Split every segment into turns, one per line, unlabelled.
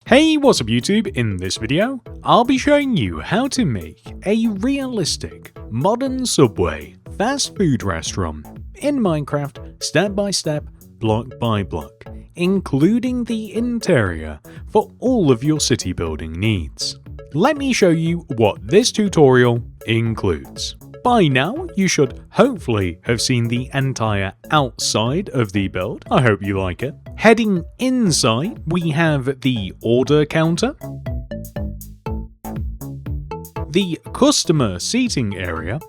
Hey, what's up YouTube? In this video, I'll be showing you how to make a realistic, modern Subway fast food restaurant in Minecraft step by step, block by block, including the interior for all of your city building needs. Let me show you what this tutorial includes. By now, you should hopefully have seen the entire outside of the build. I hope you like it. Heading inside, we have the order counter, the customer seating area,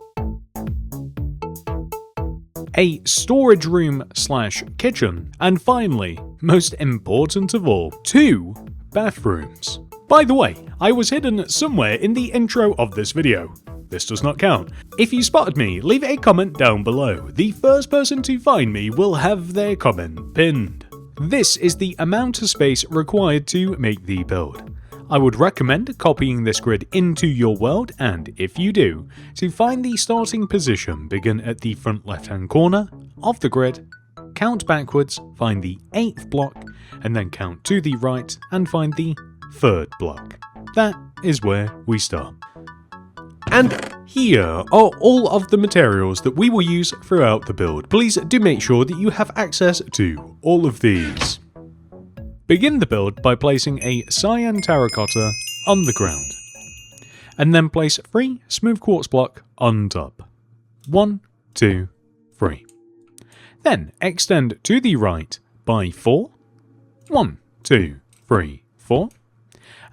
a storage room / kitchen, and finally, most important of all, 2 bathrooms. By the way, I was hidden somewhere in the intro of this video. This does not count. If you spotted me, leave a comment down below. The first person to find me will have their comment pinned. This is the amount of space required to make the build. I would recommend copying this grid into your world, and if you do, to find the starting position, begin at the front left hand corner of the grid, count backwards, find the 8th block, and then count to the right and find the 3rd block. That is where we start. And here are all of the materials that we will use throughout the build. Please do make sure that you have access to all of these. Begin the build by placing a cyan terracotta on the ground, and then place 3 smooth quartz block on top. 1, 2, 3. Then extend to the right by 4. 1, 2, 3, 4.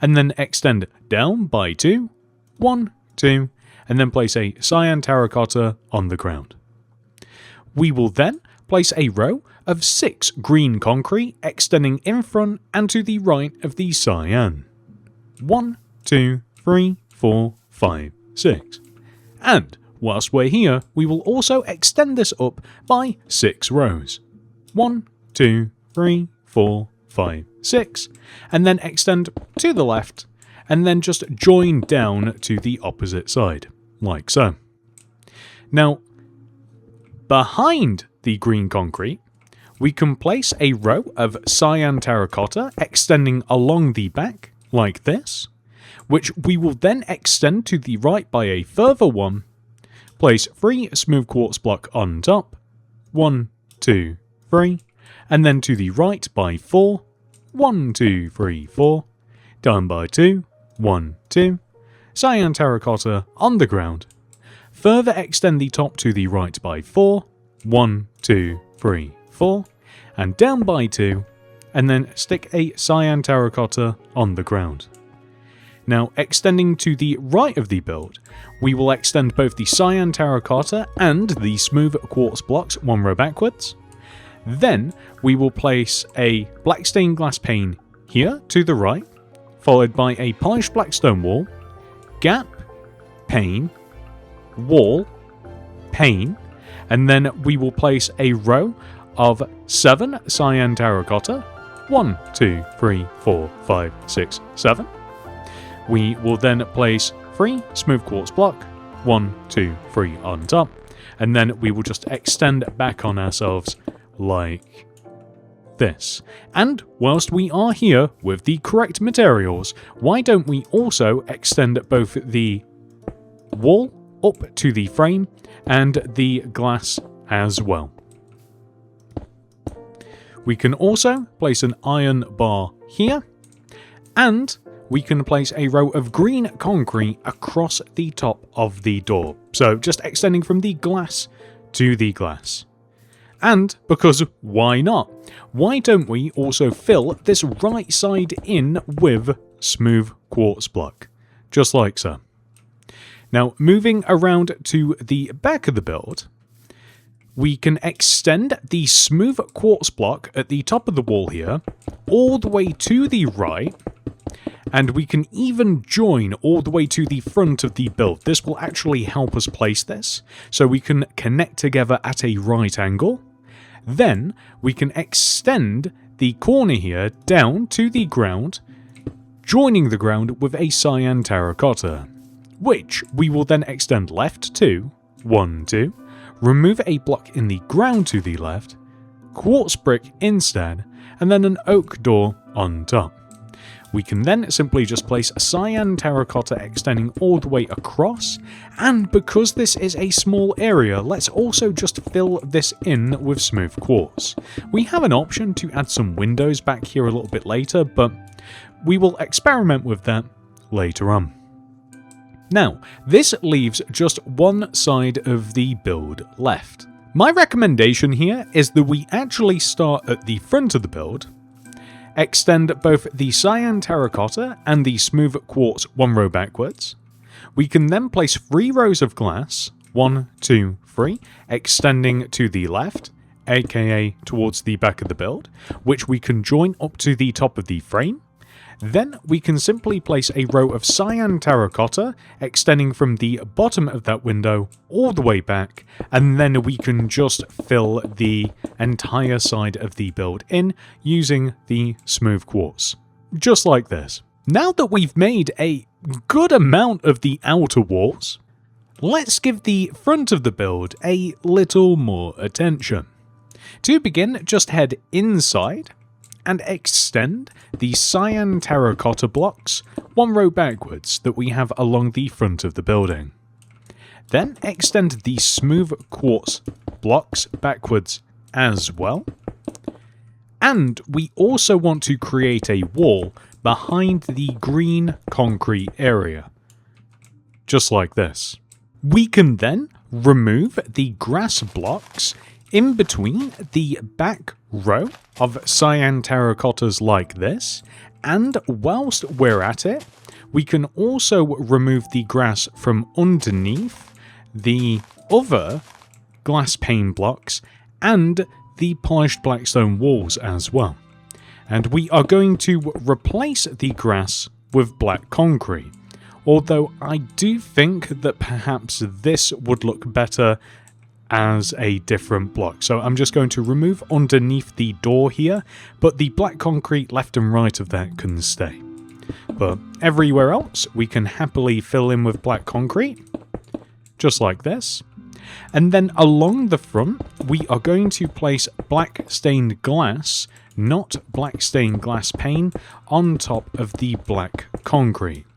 And then extend down by 2. 1, 2, and then place a cyan terracotta on the ground. We will then place a row of 6 green concrete extending in front and to the right of the cyan. 1, 2, 3, 4, 5, 6. And whilst we're here, we will also extend this up by 6 rows. 1, 2, 3, 4, 5, 6. And then extend to the left, and then just join down to the opposite side, like so. Now, behind the green concrete, we can place a row of cyan terracotta extending along the back, like this, which we will then extend to the right by a further one, place 3 smooth quartz block on top, 1, 2, 3, and then to the right by 4, 1, 2, 3, 4, down by 2, 1, 2, cyan terracotta on the ground, further extend the top to the right by 4, 1, 2, 3, 4, and down by 2, and then stick a cyan terracotta on the ground. Now, extending to the right of the build, we will extend both the cyan terracotta and the smooth quartz blocks 1 row backwards. Then, we will place a black stained glass pane here to the right, followed by a polished black stone wall, gap, pane, wall, pane, and then we will place a row of 7 cyan terracotta, 1, 2, 3, 4, 5, 6, 7. We will then place 3 smooth quartz block, 1, 2, 3 on top, and then we will just extend back on ourselves like this. And whilst we are here with the correct materials, why don't we also extend both the wall up to the frame and the glass as well. We can also place an iron bar here, and we can place a row of green concrete across the top of the door. So just extending from the glass to the glass. And because why not? Why don't we also fill this right side in with smooth quartz block? Just like so. Now, moving around to the back of the build, we can extend the smooth quartz block at the top of the wall here, all the way to the right, and we can even join all the way to the front of the build. This will actually help us place this, so we can connect together at a right angle. Then we can extend the corner here down to the ground, joining the ground with a cyan terracotta, which we will then extend left to, 1, 2, remove a block in the ground to the left, quartz brick instead, and then an oak door on top. We can then simply just place cyan terracotta extending all the way across, and because this is a small area, let's also just fill this in with smooth quartz. We have an option to add some windows back here a little bit later, but we will experiment with that later on. Now, this leaves just one side of the build left. My recommendation here is that we actually start at the front of the build, extend both the cyan terracotta and the smooth quartz one row backwards. We can then place 3 rows of glass, 1, 2, 3, extending to the left, aka towards the back of the build, which we can join up to the top of the frame. Then we can simply place a row of cyan terracotta extending from the bottom of that window all the way back, and then we can just fill the entire side of the build in using the smooth quartz. Just like this. Now that we've made a good amount of the outer walls, let's give the front of the build a little more attention. To begin, just head inside and extend the cyan terracotta blocks 1 row backwards that we have along the front of the building. Then extend the smooth quartz blocks backwards as well. And we also want to create a wall behind the green concrete area. Just like this. We can then remove the grass blocks in between the back row of cyan terracottas like this, and whilst we're at it, we can also remove the grass from underneath the other glass pane blocks and the polished black stone walls as well. And we are going to replace the grass with black concrete, although I do think that perhaps this would look better as a different block. So I'm just going to remove underneath the door here, but the black concrete left and right of that can stay. But everywhere else we can happily fill in with black concrete, just like this. And then along the front we are going to place black stained glass, not black stained glass pane, on top of the black concrete.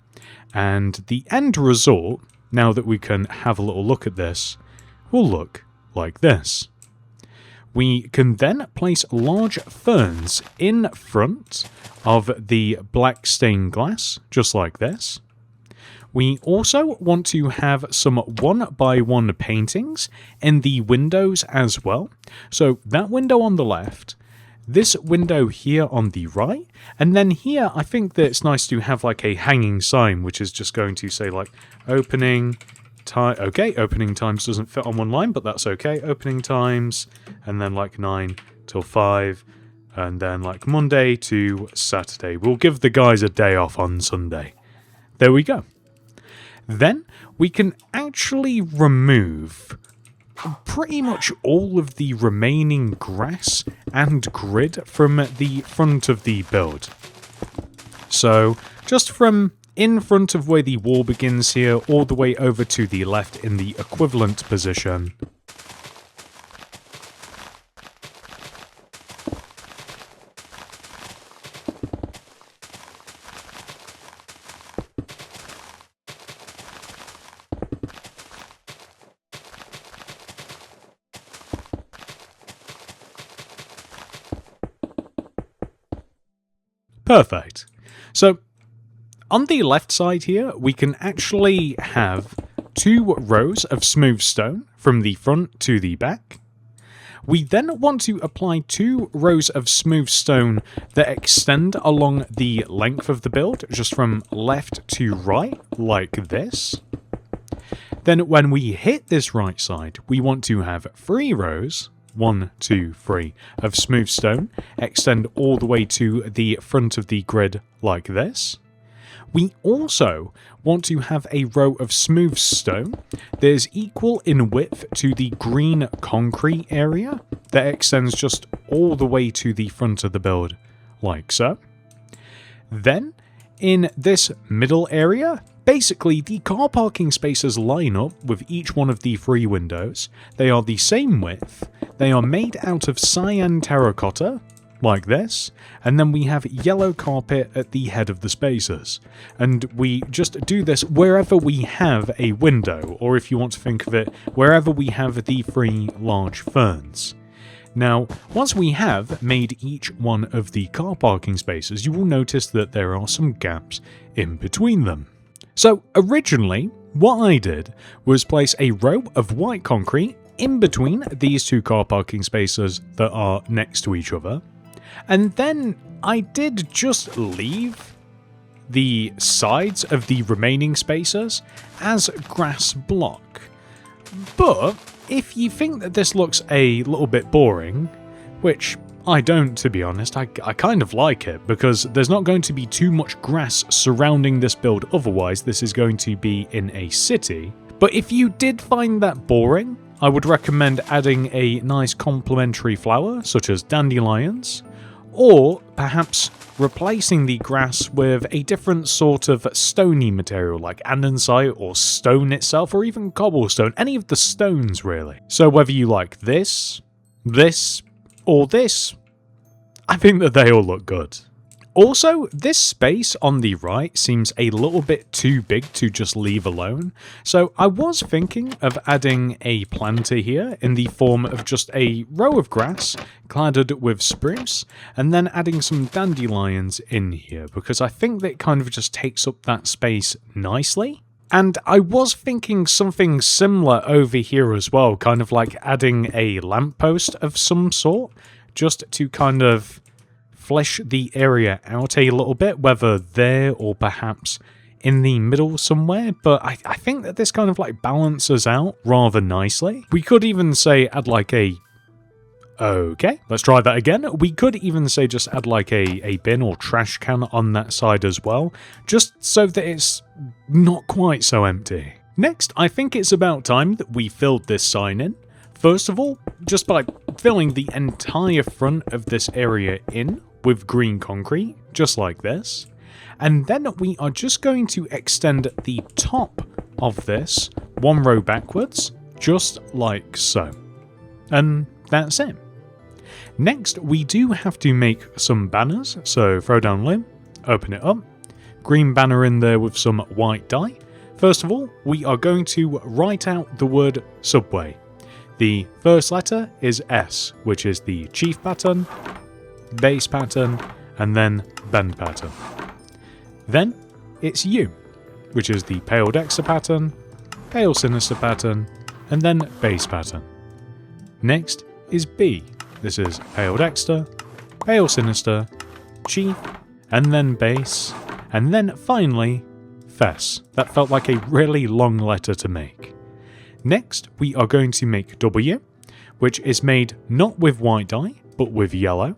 And the end result, now that we can have a little look at this, will look like this. We can then place large ferns in front of the black stained glass, just like this. We also want to have some 1x1 paintings in the windows as well. So that window on the left, this window here on the right, and then here I think that it's nice to have like a hanging sign, which is just going to say like opening time. Okay, opening times doesn't fit on one line, but that's okay. Opening times, and then like 9 till 5, and then like Monday to Saturday. We'll give the guys a day off on Sunday. There we go. Then we can actually remove pretty much all of the remaining grass and grid from the front of the build. So just from in front of where the wall begins here, all the way over to the left in the equivalent position. Perfect. So on the left side here, we can actually have 2 rows of smooth stone from the front to the back. We then want to apply 2 rows of smooth stone that extend along the length of the build, just from left to right, like this. Then when we hit this right side, we want to have 3 rows, 1, 2, 3, of smooth stone, extend all the way to the front of the grid like this. We also want to have a row of smooth stone that is equal in width to the green concrete area that extends just all the way to the front of the build, like so. Then, in this middle area, basically the car parking spaces line up with each one of the 3 windows. They are the same width, they are made out of cyan terracotta, like this, and then we have yellow carpet at the head of the spaces. And we just do this wherever we have a window, or if you want to think of it, wherever we have the 3 large ferns. Now, once we have made each one of the car parking spaces, you will notice that there are some gaps in between them. So originally, what I did was place a row of white concrete in between these 2 car parking spaces that are next to each other, and then I did just leave the sides of the remaining spaces as grass block. But if you think that this looks a little bit boring, which I don't, to be honest, I kind of like it, because there's not going to be too much grass surrounding this build, otherwise this is going to be in a city. But if you did find that boring, I would recommend adding a nice complementary flower, such as dandelions, or perhaps replacing the grass with a different sort of stony material like andesite or stone itself, or even cobblestone, any of the stones really. So whether you like this, or this, I think that they all look good. Also, this space on the right seems a little bit too big to just leave alone, so I was thinking of adding a planter here in the form of just a row of grass cladded with spruce, and then adding some dandelions in here, because I think that it kind of just takes up that space nicely. And I was thinking something similar over here as well, kind of like adding a lamppost of some sort, just to kind of flesh the area out a little bit, whether there or perhaps in the middle somewhere, but I think that this kind of like balances out rather nicely. We could even say add like a... Okay, let's try that again. We could even say just add like a bin or trash can on that side as well, just so that it's not quite so empty. Next, I think it's about time that we filled this sign in. First of all, just by filling the entire front of this area in with green concrete, just like this. And then we are just going to extend the top of this 1 row backwards, just like so. And that's it. Next, we do have to make some banners, so throw down limb, open it up, green banner in there with some white dye. First of all, we are going to write out the word subway. The first letter is S, which is the chief pattern, base pattern, and then bend pattern. Then it's U, which is the pale dexter pattern, pale sinister pattern, and then base pattern. Next is B. This is pale dexter, pale sinister, chief, and then base, and then finally Fess. That felt like a really long letter to make. Next, we are going to make W, which is made not with white dye, but with yellow.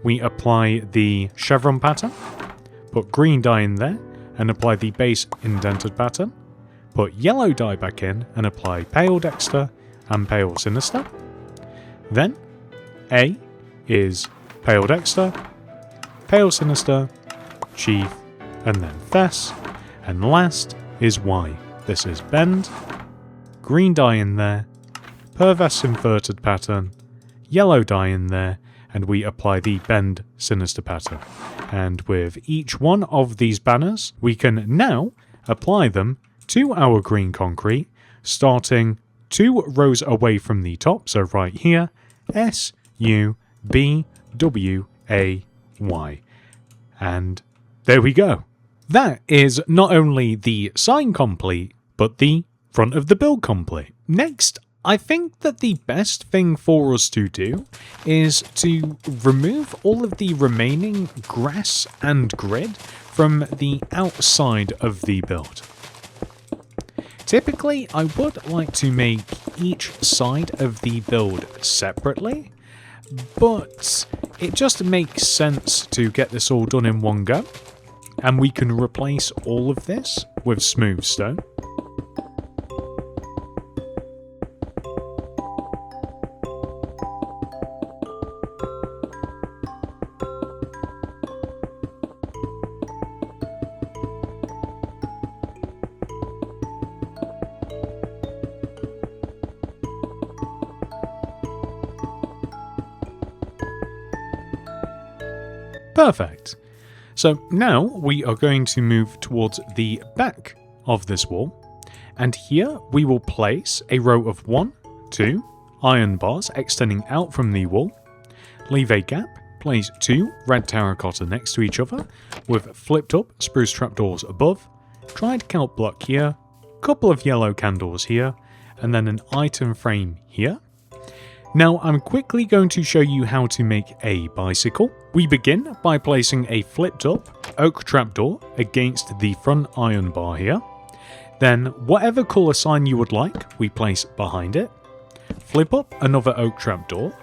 We apply the chevron pattern, put green dye in there, and apply the base indented pattern. Put yellow dye back in, and apply pale dexter and pale sinister. Then, A is pale dexter, pale sinister, chief, and then Fess. And last is Y. This is bend, green dye in there, perverse inverted pattern, yellow dye in there, and we apply the bend sinister pattern. And with each one of these banners, we can now apply them to our green concrete, starting 2 rows away from the top, so right here, S, U, B, W, A, Y. And there we go. That is not only the sign complete, but the front of the build complete. Next, I think that the best thing for us to do is to remove all of the remaining grass and grid from the outside of the build. Typically, I would like to make each side of the build separately, but it just makes sense to get this all done in one go, and we can replace all of this with smooth stone. Perfect. So now we are going to move towards the back of this wall, and here we will place a row of 1, 2 iron bars extending out from the wall, leave a gap, place 2 red terracotta next to each other with flipped up spruce trapdoors above, dried kelp block here, couple of yellow candles here, and then an item frame here. Now I'm quickly going to show you how to make a bicycle. We begin by placing a flipped up oak trapdoor against the front iron bar here. Then whatever colour sign you would like, we place behind it. Flip up another oak trapdoor,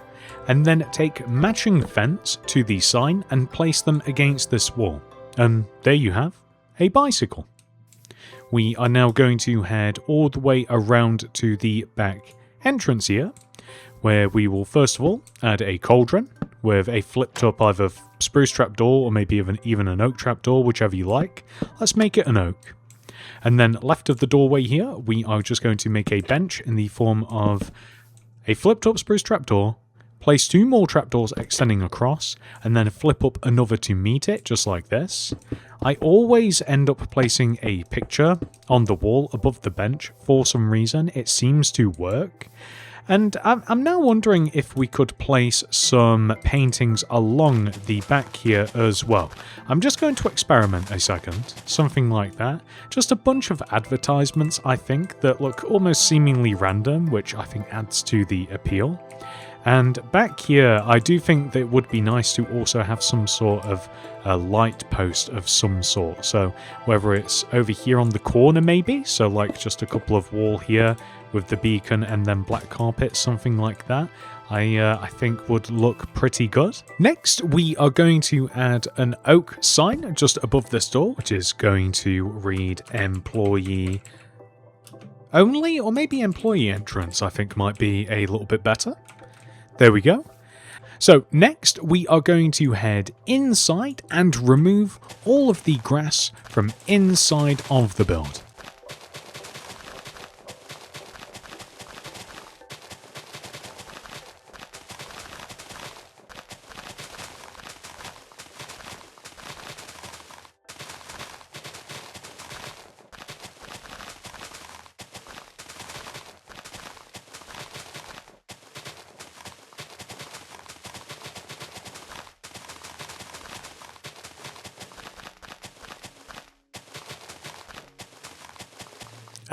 and then take matching fence to the sign and place them against this wall. And there you have a bicycle. We are now going to head all the way around to the back entrance here, where we will first of all add a cauldron with a flipped up either spruce trapdoor or maybe even an oak trapdoor, whichever you like. Let's make it an oak. And then left of the doorway here, we are just going to make a bench in the form of a flipped up spruce trapdoor, place 2 more trapdoors extending across, and then flip up another to meet it, just like this. I always end up placing a picture on the wall above the bench for some reason. It seems to work. And I'm now wondering if we could place some paintings along the back here as well. I'm just going to experiment a second, something like that. Just a bunch of advertisements, I think, that look almost seemingly random, which I think adds to the appeal. And back here, I do think that it would be nice to also have some sort of a light post of some sort. So whether it's over here on the corner maybe, so like just a couple of wall here with the beacon and then black carpet, something like that, I think would look pretty good. Next, we are going to add an oak sign just above this door, which is going to read employee only, or maybe employee entrance, I think might be a little bit better. There we go. So next we are going to head inside and remove all of the grass from inside of the build.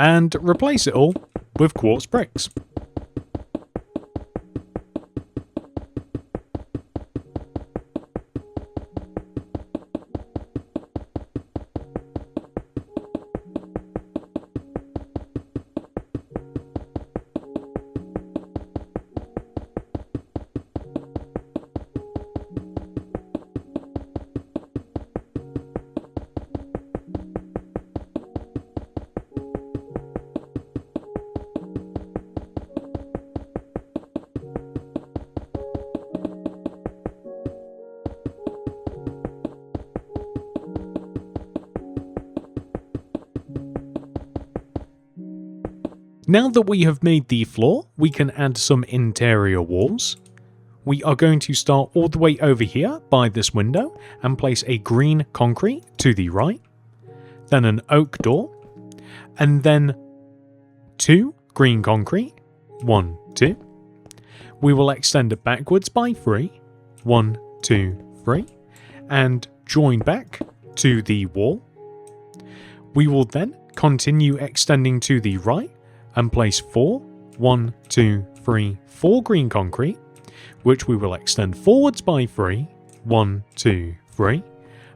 And replace it all with quartz bricks. Now that we have made the floor, we can add some interior walls. We are going to start all the way over here by this window and place a green concrete to the right, then an oak door, and then 2 green concrete, 1, 2. We will extend it backwards by 3, 1, 2, 3, and join back to the wall. We will then continue extending to the right and place 4, 1, 2, 3, 4 green concrete, which we will extend forwards by 3, 1, 2, 3,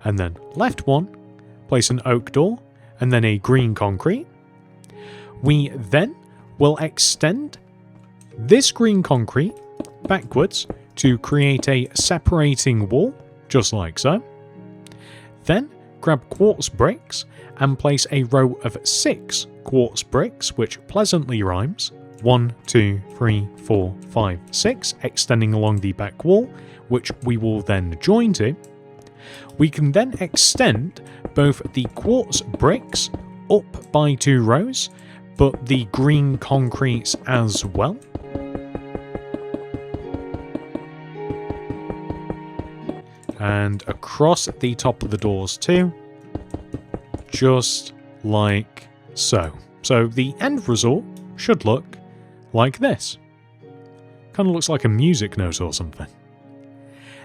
and then left 1, place an oak door, and then a green concrete. We then will extend this green concrete backwards to create a separating wall, just like so. Then grab quartz bricks and place a row of 6 quartz bricks, which pleasantly rhymes, 1, 2, 3, 4, 5, 6, extending along the back wall, which we will then join to. We can then extend both the quartz bricks up by 2 rows, but the green concretes as well. and across the top of the doors too, just like so. So the end result should look like this. Kind of looks like a music note or something.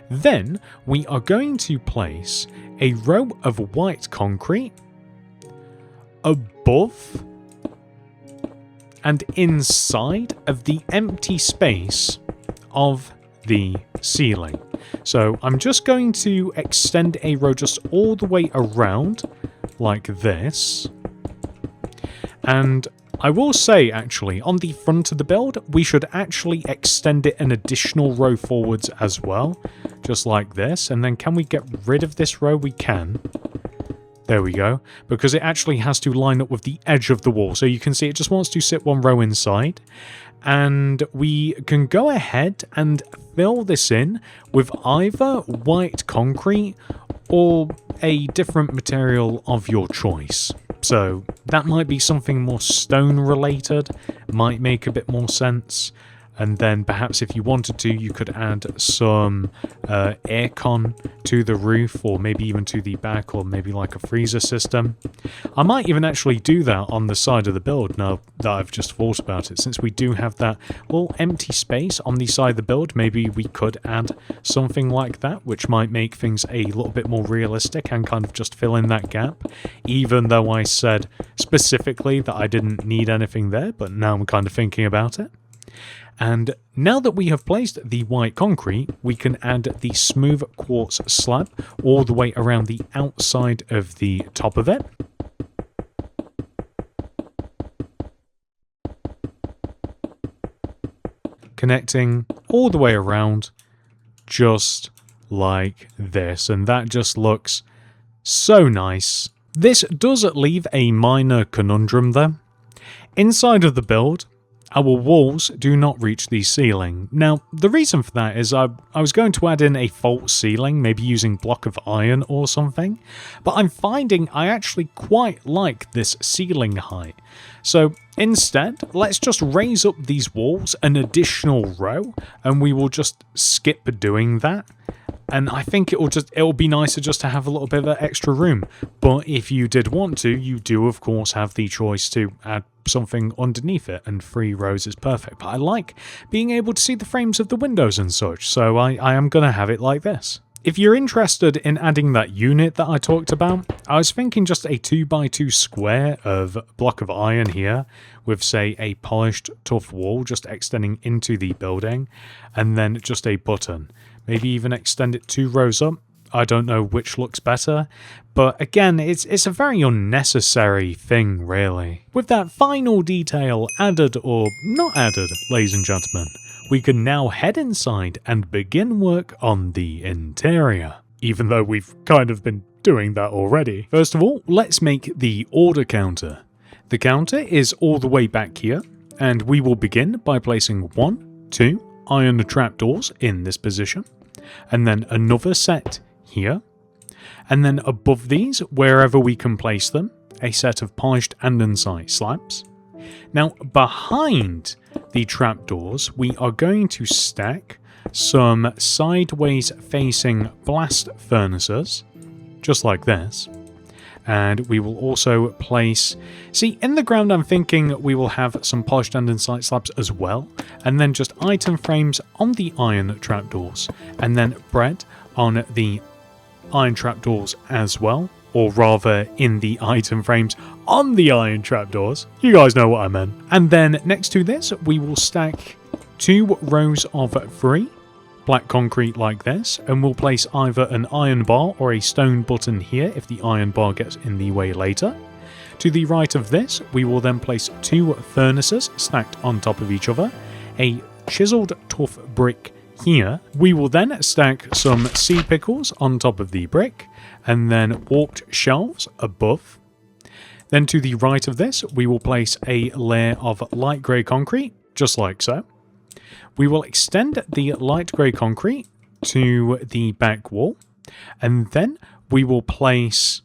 Then we are going to place a row of white concrete above and inside of the empty space of the ceiling. So I'm just going to extend a row just all the way around like this. And I will say, actually, on the front of the build, we should actually extend it an additional row forwards as well, just like this. And then can we get rid of this row? We can. There we go, because it actually has to line up with the edge of the wall. So you can see it just wants to sit one row inside. And we can go ahead and fill this in with either white concrete or a different material of your choice. So that might be something more stone related, might make a bit more sense. And then perhaps if you wanted to, you could add some aircon to the roof, or maybe even to the back, or maybe like a freezer system. I might even actually do that on the side of the build now that I've just thought about it. Since we do have that little empty space on the side of the build, maybe we could add something like that, which might make things a little bit more realistic and kind of just fill in that gap. Even though I said specifically that I didn't need anything there, but now I'm kind of thinking about it. And now that we have placed the white concrete, we can add the smooth quartz slab all the way around the outside of the top of it. Connecting all the way around, just like this. And that just looks so nice. This does leave a minor conundrum though. Inside of the build, our walls do not reach the ceiling. Now, the reason for that is I was going to add in a false ceiling, maybe using block of iron or something, but I'm finding I actually quite like this ceiling height. So instead, let's just raise up these walls an additional row, and we will just skip doing that. And I think it'll be nicer just to have a little bit of extra room. But if you did want to, you do of course have the choice to add something underneath it, and 3 rows is perfect. But I like being able to see the frames of the windows and such, so I am going to have it like this. If you're interested in adding that unit that I talked about, I was thinking just a 2x2 square of block of iron here with, say, a polished tough wall just extending into the building, and then just a button. Maybe even extend it 2 rows up. I don't know which looks better, but again, it's a very unnecessary thing, really. With that final detail added or not added, ladies and gentlemen, we can now head inside and begin work on the interior, even though we've kind of been doing that already. First of all, let's make the order counter. The counter is all the way back here, and we will begin by placing 1, 2 iron trapdoors in this position, and then another set here, and then above these, wherever we can place them, a set of polished andesite slabs. Now, behind the trapdoors, we are going to stack some sideways facing blast furnaces, just like this. And we will also place... See, in the ground I'm thinking we will have some polished andesite slabs as well, and then just item frames on the iron trapdoors, and then bread on the iron trapdoors as well, or rather in the item frames on the iron trapdoors. You guys know what I meant. And then next to this, we will stack 2 rows of 3 black concrete like this, and we'll place either an iron bar or a stone button here if the iron bar gets in the way later. To the right of this, we will then place 2 furnaces stacked on top of each other, a chiseled tough brick here. We will then stack some sea pickles on top of the brick, and then warped shelves above. Then to the right of this, we will place a layer of light grey concrete, just like so. We will extend the light grey concrete to the back wall, and then we will place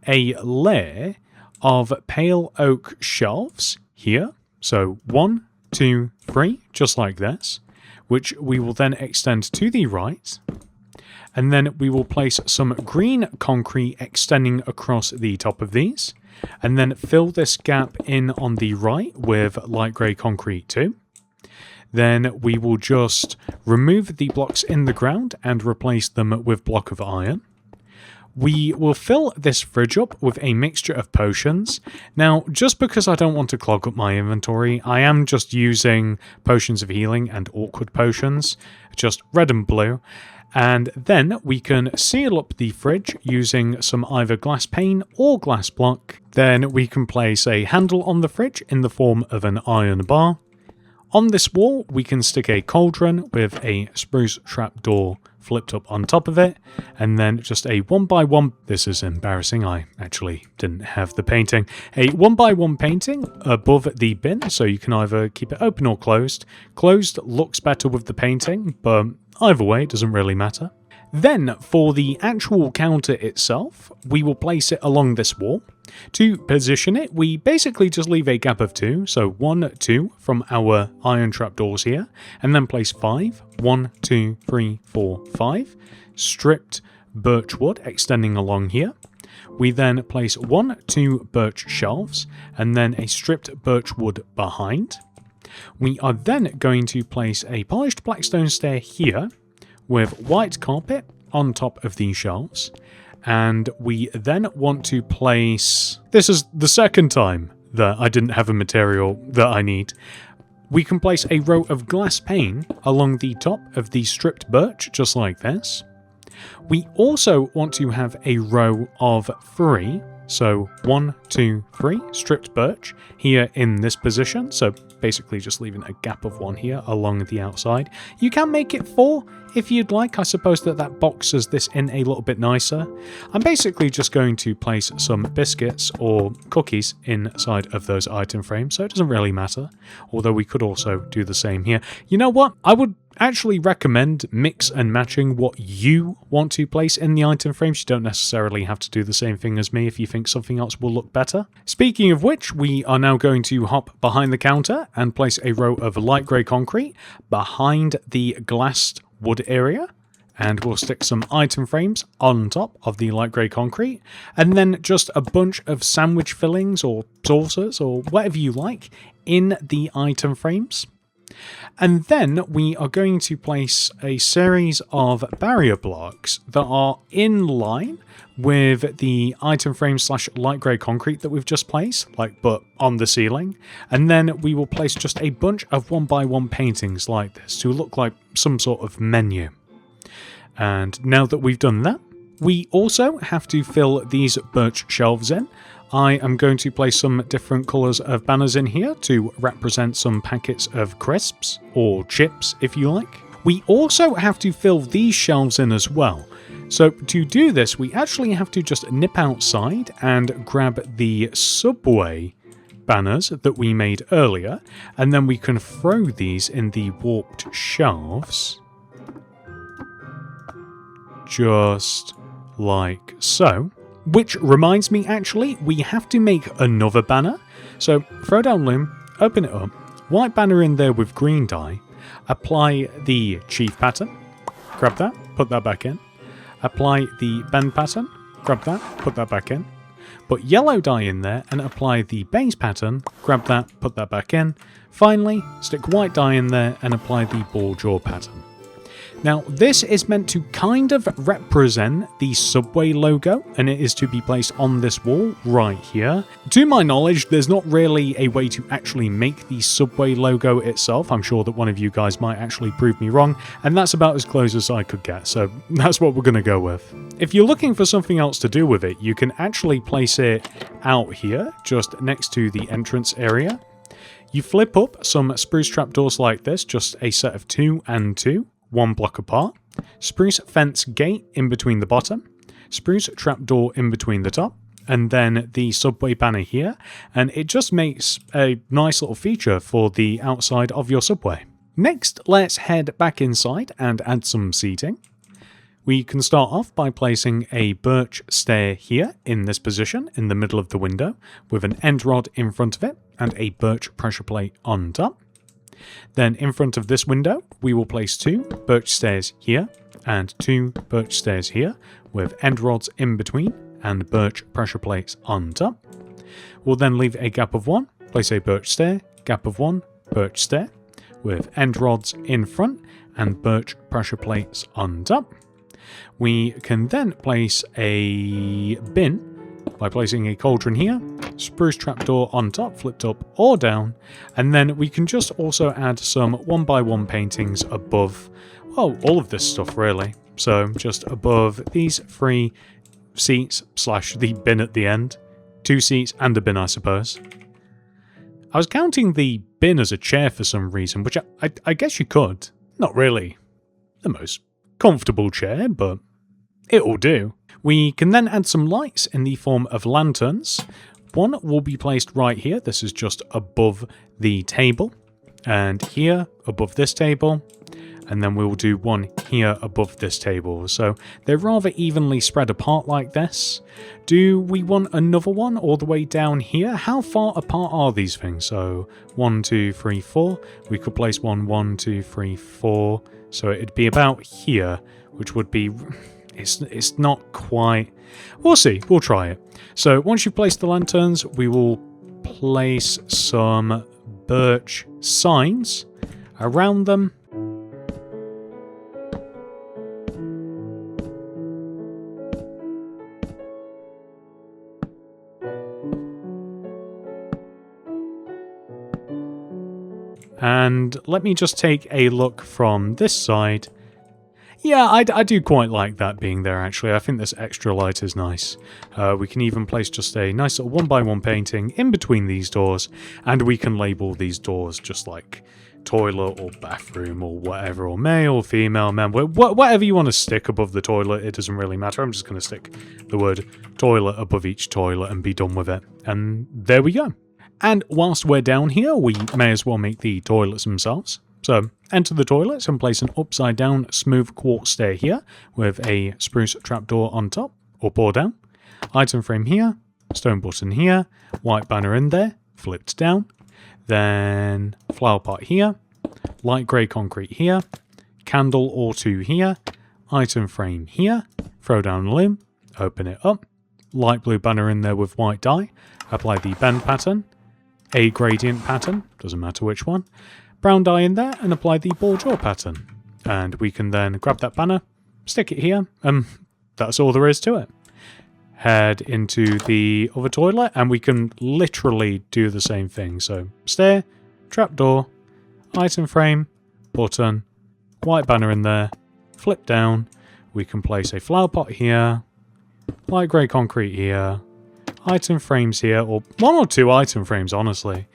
a layer of pale oak shelves here. So 1, 2, 3, just like this, which we will then extend to the right. And then we will place some green concrete extending across the top of these. And then fill this gap in on the right with light grey concrete too. Then we will just remove the blocks in the ground and replace them with block of iron. We will fill this fridge up with a mixture of potions. Now, just because I don't want to clog up my inventory, I am just using potions of healing and awkward potions, just red and blue. And then we can seal up the fridge using some either glass pane or glass block. Then we can place a handle on the fridge in the form of an iron bar. On this wall, we can stick a cauldron with a spruce trapdoor flipped up on top of it, and then just a 1x1, this is embarrassing, I actually didn't have the painting, a 1x1 painting above the bin, so you can either keep it open or closed. Closed looks better with the painting, but either way, it doesn't really matter. Then, for the actual counter itself, we will place it along this wall. To position it, we basically just leave a gap of 2, so 1, 2 from our iron trapdoors here, and then place 5, 1, 2, 3, 4, 5, stripped birch wood extending along here. We then place 1, 2 birch shelves, and then a stripped birch wood behind. We are then going to place a polished blackstone stair here, with white carpet on top of these shelves, and we then want to place, this is the second time that I didn't have a material that I need, we can place a row of glass pane along the top of the stripped birch, just like this. We also want to have a row of 3, so 1, 2, 3 stripped birch here in this position, so basically just leaving a gap of 1 here along the outside. You can make it 4 if you'd like. I suppose that boxes this in a little bit nicer. I'm basically just going to place some biscuits or cookies inside of those item frames, so it doesn't really matter, although we could also do the same here. You know what? I would actually recommend mix and matching what you want to place in the item frames. You don't necessarily have to do the same thing as me if you think something else will look better. Speaking of which, we are now going to hop behind the counter and place a row of light grey concrete behind the glassed wood area, and we'll stick some item frames on top of the light grey concrete, and then just a bunch of sandwich fillings or saucers or whatever you like in the item frames. And then we are going to place a series of barrier blocks that are in line with the item frame / light grey concrete that we've just placed, but on the ceiling. And then we will place just a bunch of 1x1 paintings like this to look like some sort of menu. And now that we've done that, we also have to fill these birch shelves in. I am going to place some different colours of banners in here to represent some packets of crisps, or chips if you like. We also have to fill these shelves in as well. So to do this, we actually have to just nip outside and grab the Subway banners that we made earlier, and then we can throw these in the warped shelves. Just like so. Which reminds me, actually, we have to make another banner. So throw down loom, open it up, white banner in there with green dye, apply the chief pattern, grab that, put that back in, apply the bend pattern, grab that, put that back in, put yellow dye in there and apply the base pattern, grab that, put that back in, finally stick white dye in there and apply the ball jaw pattern. Now, this is meant to kind of represent the Subway logo, and it is to be placed on this wall right here. To my knowledge, there's not really a way to actually make the Subway logo itself. I'm sure that one of you guys might actually prove me wrong, and that's about as close as I could get, so that's what we're going to go with. If you're looking for something else to do with it, you can actually place it out here, just next to the entrance area. You flip up some spruce trapdoors like this, just a set of 2 and 2. 1 block apart, spruce fence gate in between the bottom, spruce trapdoor in between the top, and then the Subway banner here, and it just makes a nice little feature for the outside of your Subway. Next, let's head back inside and add some seating. We can start off by placing a birch stair here in this position in the middle of the window with an end rod in front of it and a birch pressure plate on top. Then in front of this window, we will place 2 birch stairs here, and 2 birch stairs here with end rods in between and birch pressure plates on top. We'll then leave a gap of 1, place a birch stair, gap of 1, birch stair with end rods in front and birch pressure plates on top. We can then place a bin by placing a cauldron here, spruce trapdoor on top, flipped up or down, and then we can just also add some 1x1 paintings above, well, all of this stuff really. So just above these 3 seats / the bin at the end. 2 seats and a bin, I suppose. I was counting the bin as a chair for some reason, which I guess you could. Not really the most comfortable chair, but it'll do. We can then add some lights in the form of lanterns. One will be placed right here. This is just above the table. And here, above this table. And then we'll do one here above this table. So they're rather evenly spread apart like this. Do we want another one all the way down here? How far apart are these things? So 1, 2, 3, 4. We could place 1, 2, 3, 4. So it'd be about here, which would be... It's not quite... We'll see. We'll try it. So once you've placed the lanterns, we will place some birch signs around them. And let me just take a look from this side. Yeah, I do quite like that being there, actually. I think this extra light is nice. We can even place just a nice little 1x1 painting in between these doors, and we can label these doors just like toilet or bathroom or whatever, or male, female, man, whatever you want to stick above the toilet, it doesn't really matter. I'm just going to stick the word toilet above each toilet and be done with it. And there we go. And whilst we're down here, we may as well make the toilets themselves. So, enter the toilets and place an upside down smooth quartz stair here with a spruce trapdoor on top, up or down. Item frame here, stone button here, white banner in there, flipped down. Then flower pot here, light grey concrete here, candle or 2 here, item frame here, throw down a limb, open it up, light blue banner in there with white dye, apply the bend pattern, a gradient pattern, doesn't matter which one, brown dye in there and apply the bordeaux pattern. And we can then grab that banner, stick it here, and that's all there is to it. Head into the other toilet and we can literally do the same thing. So stair, trapdoor, item frame, button, white banner in there, flip down. We can place a flower pot here, light grey concrete here, item frames here, or 1 or 2 item frames honestly.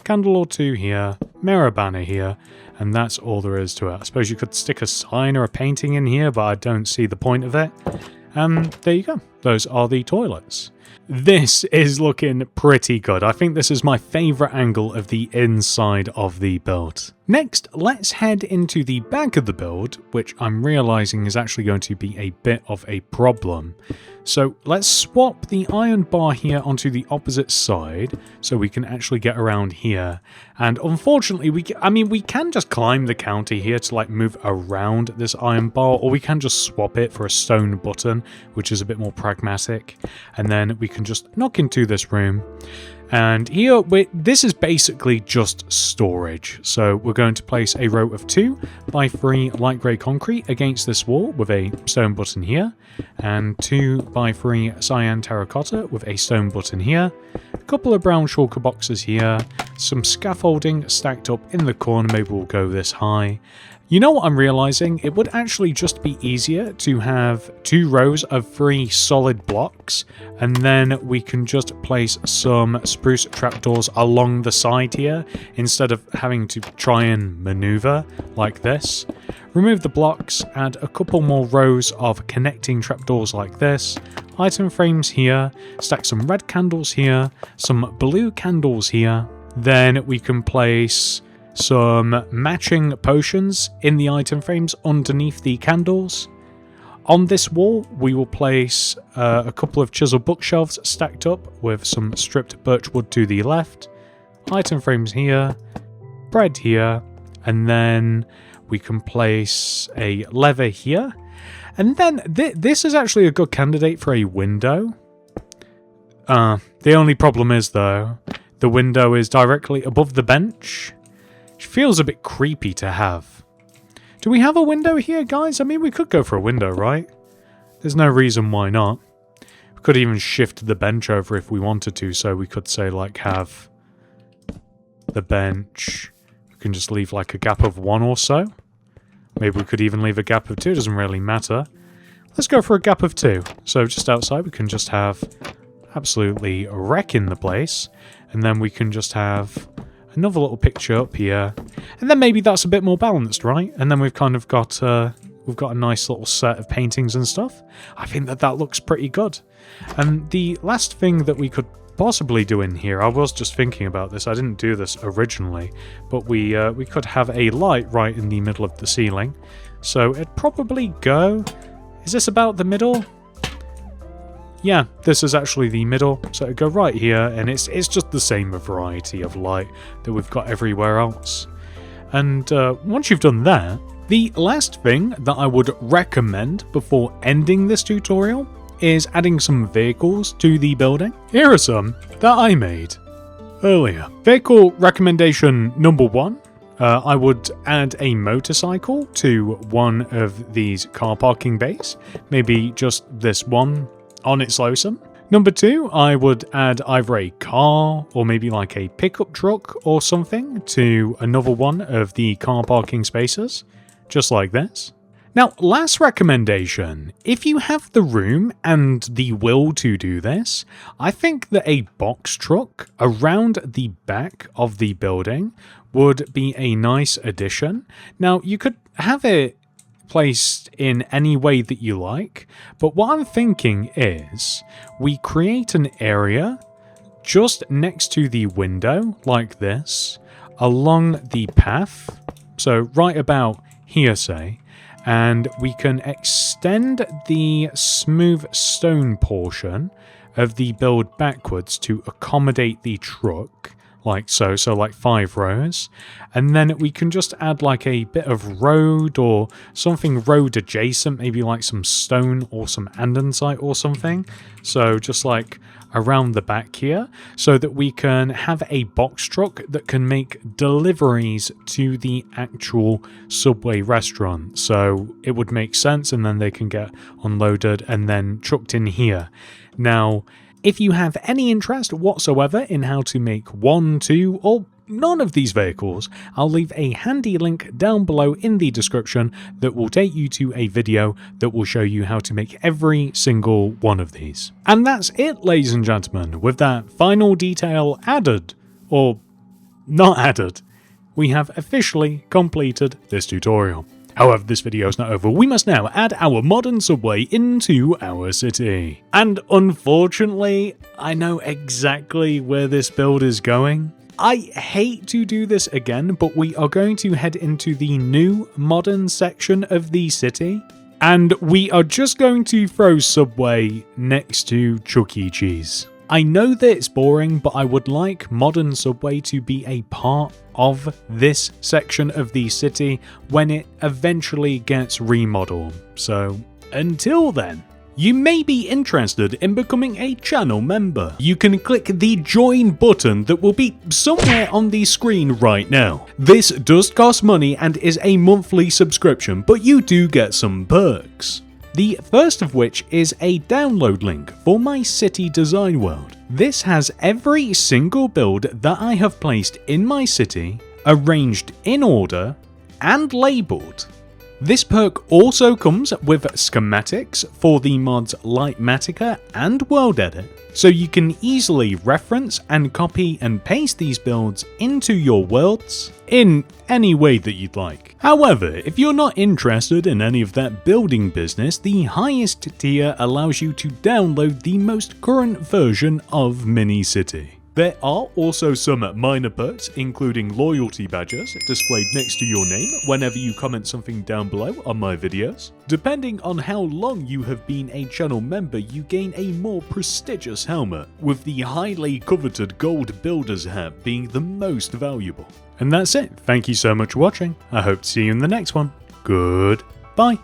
Candle or 2 here, mirror banner here, and that's all there is to it. I suppose you could stick a sign or a painting in here, but I don't see the point of it. There you go. Those are the toilets. This is looking pretty good. I think this is my favourite angle of the inside of the build. Next, let's head into the back of the build, which I'm realising is actually going to be a bit of a problem. So let's swap the iron bar here onto the opposite side so we can actually get around here. And unfortunately, we can just climb the counter here to like move around this iron bar, or we can just swap it for a stone button, which is a bit more pragmatic. And then we can just knock into this room. And here, this is basically just storage. So we're going to place a row of 2 by 3 light grey concrete against this wall with a stone button here, and 2 by 3 cyan terracotta with a stone button here, a couple of brown shulker boxes here, some scaffolding stacked up in the corner, maybe we'll go this high. You know what I'm realising? It would actually just be easier to have 2 rows of 3 solid blocks, and then we can just place some spruce trapdoors along the side here, instead of having to try and maneuver like this. Remove the blocks, add a couple more rows of connecting trapdoors like this, item frames here, stack some red candles here, some blue candles here, then we can place some matching potions in the item frames underneath the candles. On this wall, we will place a couple of chisel bookshelves stacked up with some stripped birch wood to the left, item frames here, bread here, and then we can place a lever here. And then this is actually a good candidate for a window. The only problem is, though, the window is directly above the bench, which feels a bit creepy to have. Do we have a window here, guys? I mean, we could go for a window, right? There's no reason why not. We could even shift the bench over if we wanted to, so we could say, like, have the bench. We can just leave, like, a gap of 1 or so. Maybe we could even leave a gap of 2, doesn't really matter. Let's go for a gap of 2. So just outside, we can just have absolutely wrecking the place, and then we can just have another little picture up here, and then maybe that's a bit more balanced, right? And then we've kind of got we've got a nice little set of paintings and stuff. I think that looks pretty good. And the last thing that we could possibly do in here, I was just thinking about this, I didn't do this originally, but we could have a light right in the middle of the ceiling. So it'd probably go, is this about the middle? Yeah, this is actually the middle, so it'd go right here, and it's just the same variety of light that we've got everywhere else. And once you've done that, the last thing that I would recommend before ending this tutorial is adding some vehicles to the building. Here are some that I made earlier. Vehicle recommendation number 1. I would add a motorcycle to one of these car parking bays. Maybe just this one on its lonesome. Number 2, I would add either a car or maybe like a pickup truck or something to another one of the car parking spaces, just like this. Now, last recommendation, if you have the room and the will to do this, I think that a box truck around the back of the building would be a nice addition. Now, you could have it placed in any way that you like, but what I'm thinking is we create an area just next to the window, like this, along the path, so right about here, say, and we can extend the smooth stone portion of the build backwards to accommodate the truck, like so, like 5 rows, and then we can just add like a bit of road or something road adjacent, maybe like some stone or some andesite or something, so just like around the back here, so that we can have a box truck that can make deliveries to the actual Subway restaurant. So it would make sense, and then they can get unloaded and then trucked in here. Now, if you have any interest whatsoever in how to make 1, 2, or none of these vehicles, I'll leave a handy link down below in the description that will take you to a video that will show you how to make every single one of these. And that's it, ladies and gentlemen. With that final detail added, or not added, we have officially completed this tutorial. However, this video is not over. We must now add our modern subway into our city. And unfortunately, I know exactly where this build is going. I hate to do this again, but we are going to head into the new modern section of the city. And we are just going to throw Subway next to Chuck E. Cheese. I know that it's boring, but I would like modern Subway to be a part of this section of the city when it eventually gets remodeled. So until then, you may be interested in becoming a channel member. You can click the join button that will be somewhere on the screen right now. This does cost money and is a monthly subscription, but you do get some perks. The first of which is a download link for my city design world. This has every single build that I have placed in my city, arranged in order, and labelled. This perk also comes with schematics for the mods Lightmatica and World Edit, so you can easily reference and copy and paste these builds into your worlds in any way that you'd like. However, if you're not interested in any of that building business, the highest tier allows you to download the most current version of Mini-City. There are also some minor perks, including loyalty badges displayed next to your name whenever you comment something down below on my videos. Depending on how long you have been a channel member, you gain a more prestigious helmet, with the highly coveted gold builder's hat being the most valuable. And that's it. Thank you so much for watching. I hope to see you in the next one. Goodbye.